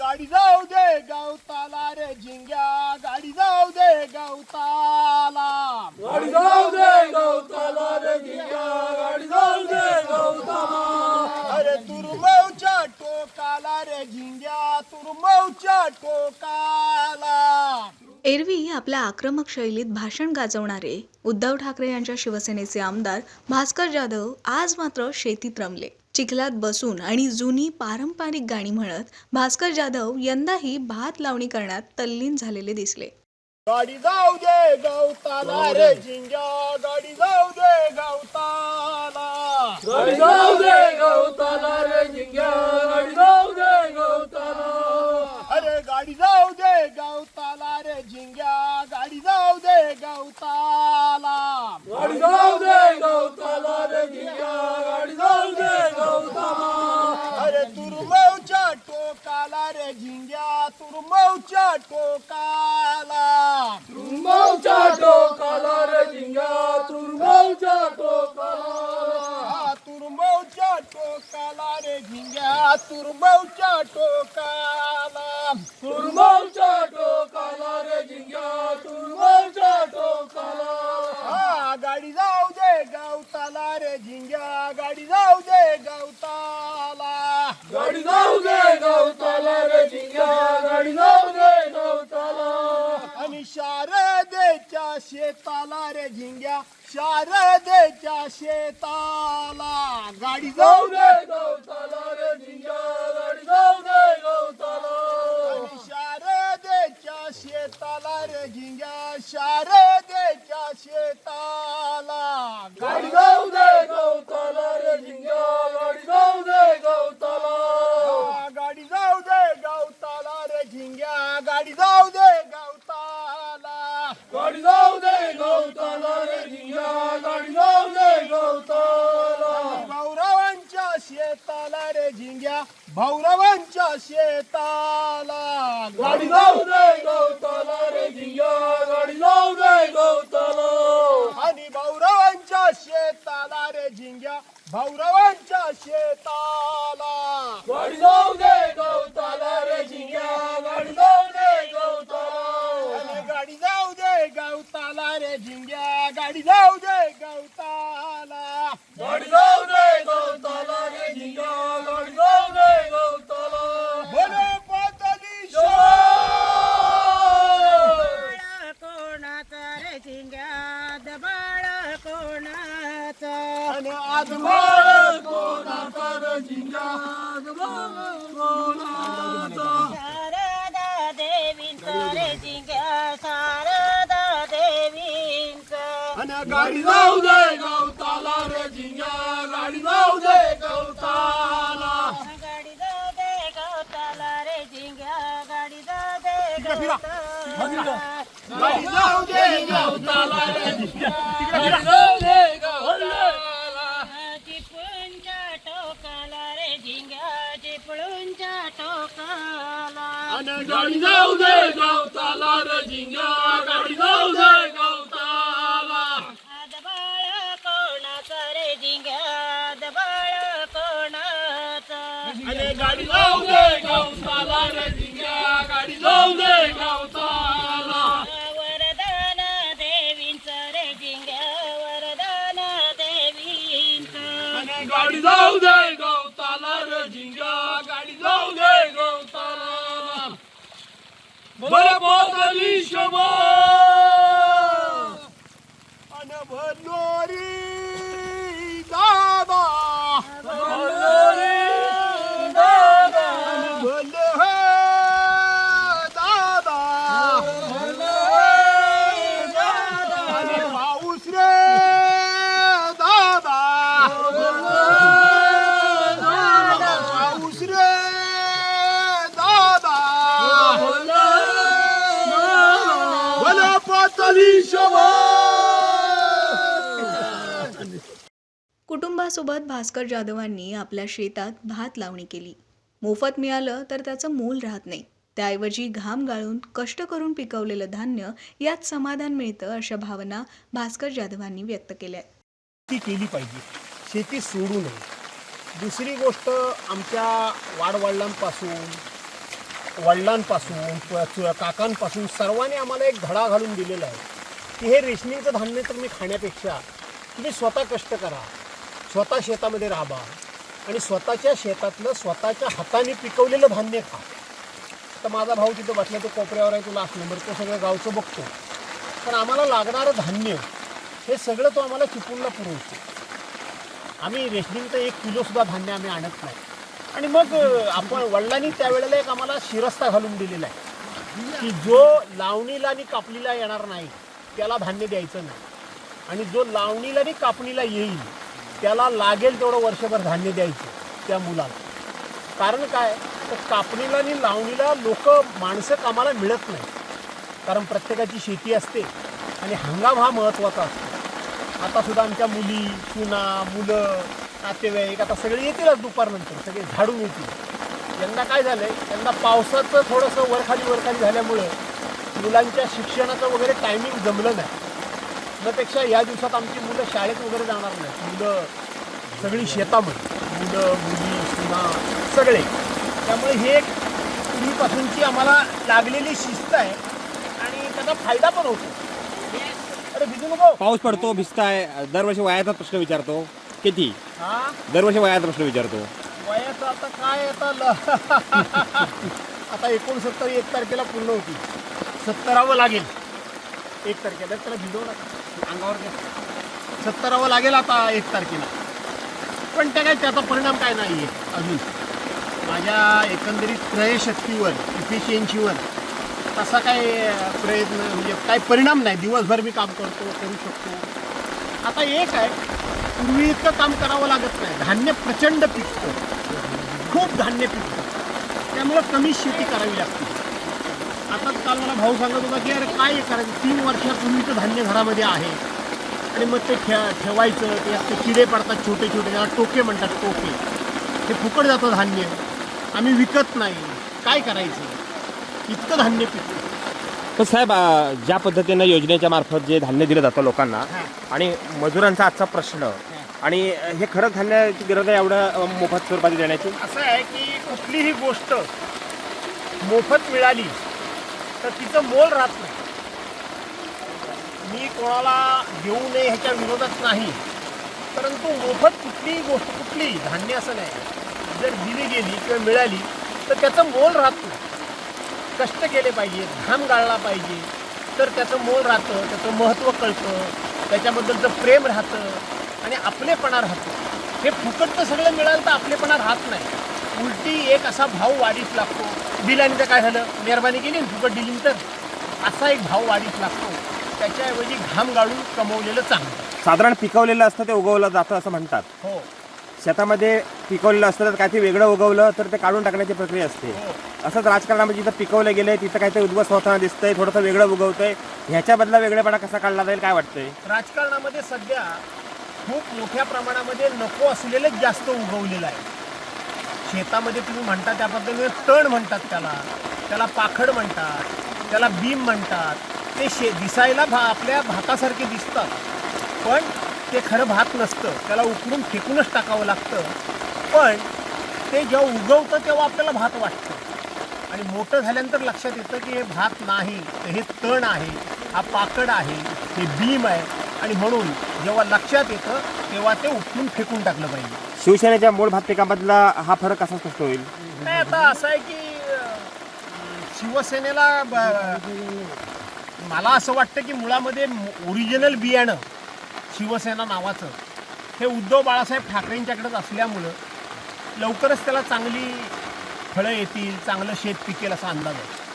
गाडी जाऊ दे गवताला रे झिंग्या, गाडी जाऊ दे गवताला, गाडी जाऊ दे गवताला रे झिंग्या, गाडी जाऊ दे गवताला. अरे तुरमौच्या टोकाला रे झिंग्या, तुरमौच्या टोकाला. एरवी आपल्या आक्रमक शैलीत भाषण गाजवणारे उद्धव ठाकरे यांच्या शिवसेनेचे आमदार भास्कर जाधव आज मात्र शेतीत रमले. चिखलात बसून आणि जुनी पारंपरिक गाणी म्हणत भास्कर जाधव यंदाही भात लावणी करण्यात तल्लीन झालेले दिसले. गाडी जाऊ दे गवताला रे झिंग्या, गाडी जाऊ दे गवताला, गाडी जाऊ दे गवताला रे झिंग्या, गाडी जाऊ दे गवताला. अरे गाडी जाऊ दे गवताला रे झिंग्या, गाडी जाऊ दे गवताला, गाडी जाऊ दे गवताला रे झिंग्या, गाडी जाऊ दे गवताला. अरे तुरमौच्या टोकाला रे झिंग्या, तुरमौच्या टोकाला, तुरमौच्या टोकाला रे झिंग्या, तुरमौच्या टोकाला. तुरमौच्या टोकाला रे झिंग्या, तुरमौच्या टोकाला, तुरमौच्या टोकाला रे झिंग्या, तुरमौच्या टोकाला. गाडी जाऊ दे गवताला रे झिंग्या, गाडी जाऊ दे गवताला, गाडी जाऊ दे गवताला रे झिंग्या, गाडी जाऊ दे गवताला. आणि शारदेच्या शेताला रे झिंग्या, शारदेच्या शेताला, गाडी जाऊ जाऊ दे गवताला रे झिंग्या, गाडी जाऊ दे गवताला. आणि शारदेच्या शेताला रे झिंग्या, शारदेच्या शेताला, गाडी जाऊ दे गवताला रे झिंग्या, गाडी जाऊ दे गवताला. गाडी जाऊ दे गवताला रे झिंग्या, गाडी जाऊ दे गवताला, गाडी जाऊ दे गवताला रे झिंग्या, गाडी जाऊ दे गवताला. भाऊरावांच्या शेताला रे झिंग्या, भाऊरावांच्या शेताला, गाडी जाऊ दे गवताला रे झिंग्या, गाडी जाऊ दे गवताला. आणि भाऊरावांच्या शेताला रे झिंग्या, भाऊरावांच्या शेताला, गाडी जाऊ दे गवताला रे झिंग्या, गाडी जाऊ दे गवताला. आणि गाडी जाऊ दे गवताला रे झिंग्या, गाडी जाऊ दे गवताला, गाडी जाऊ दे गवताला रे झिंग्या, गाडी जाऊ दे गवताला. बोले पाताली कोणाचा रे झिंग्या, दबाळ कोणाचा. आणि आज बाळ कोणाचा रे झिंग्या, बाळ कोणाचा. शारदा देवींचा रे झिंग्या, शारदा देवींचा. आणि गाडी जाऊ दे गवताला रे झिंग्या, गाडी जाऊ दे गवताला. गाडी जाऊ दे गवताला रे झिंग्या, गाडी जाऊ दे गवताला. गाडी जाऊ दे गवताला रे झिंग्या, गाडी जाऊ दे गवताला. चिपळूणच्या टोकाला रे झिंग्या, चिपळूणच्या टोकाला. आणि गाडी जाऊ दे गवताला रे झिंग्या, गाडी जाऊ दे गवताला. दबाळ कोणाचा रे झिंग्या, दबाळ कोणाचा. आणि गाडी जाऊ दे गवताला रे झिंग्या, गाडी जाऊ दे गवताला. वरदान देवींचा रे झिंग्या, वरदान देवींचा. आणि गाडी जाऊ दे गवताला रे झिंग्या, गाडी जाऊ दे गवताला. बरं पोतली शोभा. आणि भलोरी दादा, भलोरी दादा, भले हे दादा, भलोरी दादा, आणि पाऊस रे दादा, पाऊस रे दादा, भले पाताली शोभा. कुटुंबासोबत भास्कर जाधवांनी आपल्या शेतात भात लावणी केली. मोफत मिळालं तर त्याचं मोल राहत नाही. त्याऐवजी घाम गाळून कष्ट करून पिकवलेलं धान्य यात समाधान मिळतं, अशा भावना भास्कर जाधवांनी व्यक्त केल्या. ती केली पाहिजे, शेती सोडू नये. दुसरी गोष्ट, आमच्या वाडवडिलांपासून वडिलांपासून काकांपासून सर्वांनी आम्हाला एक धडा घालून दिलेला आहे की हे रेशनिंगचं धान्य तर मी खाण्यापेक्षा तुम्ही स्वतः कष्ट करा, स्वतः शेतामध्ये राहा आणि स्वतःच्या शेतातलं स्वतःच्या हाताने पिकवलेलं धान्य खा. तर माझा भाऊ तिथं बसला, तो कोपऱ्यावर आहे, तो लास्ट नंबर, तो सगळं गावचं बघतो. पण आम्हाला लागणारं धान्य हे सगळं तो आम्हाला चिपळूणला पुरवतो. आम्ही रेशनिंगचं 1 किलोसुद्धा धान्य आम्ही आणत नाही. आणि मग आपण वडिलांनी त्यावेळेला एक आम्हाला शिरस्ता घालून दिलेला आहे की जो लावणीला आणि कापणीला येणार नाही त्याला धान्य द्यायचं नाही, आणि जो लावणीला आणि कापणीला येईल त्याला लागेल तेवढं वर्षभर धान्य द्यायचं त्या मुलाला. कारण काय, तर कापणीला आणि लावणीला माणसं कामाला मिळत नाही, कारण प्रत्येकाची शेती असते आणि हंगाम हा महत्त्वाचा असतो. आता सुद्धा आमच्या मुली, सुना, मुलं, नातेवाईक आता सगळे येतीलच दुपारनंतर, सगळे झाडून येतील. यंदा काय झालं आहे, यंदा पावसाचं थोडंसं वरखाली झाल्यामुळं मुलांच्या शिक्षणाचं वगैरे टायमिंग जमलं नाही. त्यापेक्षा या दिवसात आमची मुलं शाळेत वगैरे जाणार नाहीत. मुलं सगळी शेतामध्ये, मुलं, मुली, सुना सगळे. त्यामुळे हे एक पूर्वीपासूनची आम्हाला लागलेली शिस्त आहे आणि त्याचा फायदा पण होतो. अरे भिजू नको. पाऊस पडतो, भिजताय, दरवर्षी वयाचा प्रश्न विचारतो. किती? हा, दरवर्षी वयाचा प्रश्न विचारतो. वयाचं आता काय, आता 69 1 तारखेला पूर्ण होती, 70ावं लागेल 1 तारखेला. त्याला भिजवू नका, अंगावर घ्या. 70ावं लागेल आता 1 तारखेला. पण त्याचा परिणाम काय नाही आहे अजून माझ्या एकंदरीत क्रयशक्तीवर, इफिशियन्सीवर तसा काय प्रयत्न, म्हणजे काय परिणाम नाही. दिवसभर मी काम करू शकतो. आता एक आहे, पूर्वी इतकं काम करावं लागत नाही. धान्य प्रचंड पिकतं, खूप धान्य पिकतं, त्यामुळं कमी शेती करावी लागते. आता काल मला भाऊ सांगत होता की अरे काय करायचं, 3 वर्षापूर्वीचं धान्य घरामध्ये आहे आणि मग ते ठेवायचं, ते किडे पडतात छोटे छोटे, त्याला टोके म्हणतात, टोके. ते फुकट जातं धान्य, आम्ही विकत नाही. काय करायचं, इतकं धान्य पिकतं. तर साहेब, ज्या पद्धतीनं योजनेच्या मार्फत जे धान्य दिलं जातं लोकांना आणि मजुरांचा आजचा प्रश्न, आणि हे खरंच धान्याची गरज आहे एवढं मोफत स्वरूपात देण्याची? असं आहे की कुठलीही गोष्ट मोफत मिळाली तर तिचं मोल राहत नाही. मी कोणाला देऊ नये ह्याच्या विरोधात नाही, परंतु मोफत कुठलीही गोष्ट, कुठलीही धान्य असं नाही, जर दिली गेली किंवा मिळाली तर त्याचं मोल राहत नाही. कष्ट केले पाहिजे, घाम गाळला पाहिजे, तर त्याचं मोल राहतं, त्याचं महत्त्व कळतं, त्याच्याबद्दलचं प्रेम राहतं आणि आपलेपणा राहतो. हे फुकट तर सगळं मिळालं तर आपलेपणा राहत नाही, उलटी एक असा भाव वाढीस लागतो. दिल्याने तर काय झालं, मेहरबानी केली ना, फुकट दिली तर असा एक भाव वाढीस लागतो. त्याच्याऐवजी घाम गाळून कमवलेलं चांगलं. साधारण पिकवलेलं असतं ते उगवलं जातं असं म्हणतात. हो, शेतामध्ये पिकवलेलं असतं तर काय ते वेगळं उगवलं तर ते काढून टाकण्याची प्रक्रिया असते. असंच राजकारणामध्ये जिथं पिकवलं गेलंय तिथं काहीतरी उद्ध्वस्त होताना दिसतंय, थोडंसं वेगळं उगवतंय. ह्याच्या बदला वेगळेपणा कसा काढला जाईल, काय वाटतंय? राजकारणामध्ये सध्या खूप मोठ्या प्रमाणामध्ये नको असलेलं जास्त उगवलेलं आहे. शेतामध्ये तुम्ही म्हणता त्या पद्धतीने तण म्हणतात, त्याला पाखड म्हणतात, त्याला बीम म्हणतात. ते दिसायला आपल्या भातासारखे दिसतात, पण ते खरं भात नसतं. त्याला उकळून फेकूनच टाकावं लागतं. पण ते जेव्हा उगवतं तेव्हा आपल्याला भात वाटतं आणि मोठं झाल्यानंतर लक्षात येतं की हे भात नाही, तर हे तण आहे, हा पाकड आहे, हे बीम आहे. आणि म्हणून जेव्हा लक्षात येतं तेव्हा ते उकळून फेकून टाकलं पाहिजे. शिवसेनेच्या मूळ भात पिकामधला हा फरक कसा स्पष्ट होईल? नाही, आता असं आहे की शिवसेनेला मला असं वाटतं की मुळामध्ये ओरिजिनल बियाणं शिवसेना नावाचं हे उद्धव बाळासाहेब ठाकरेंच्याकडेच असल्यामुळं लवकरच त्याला चांगली फळं येतील, चांगलं शेत पिकेल असा अंदाज आहे.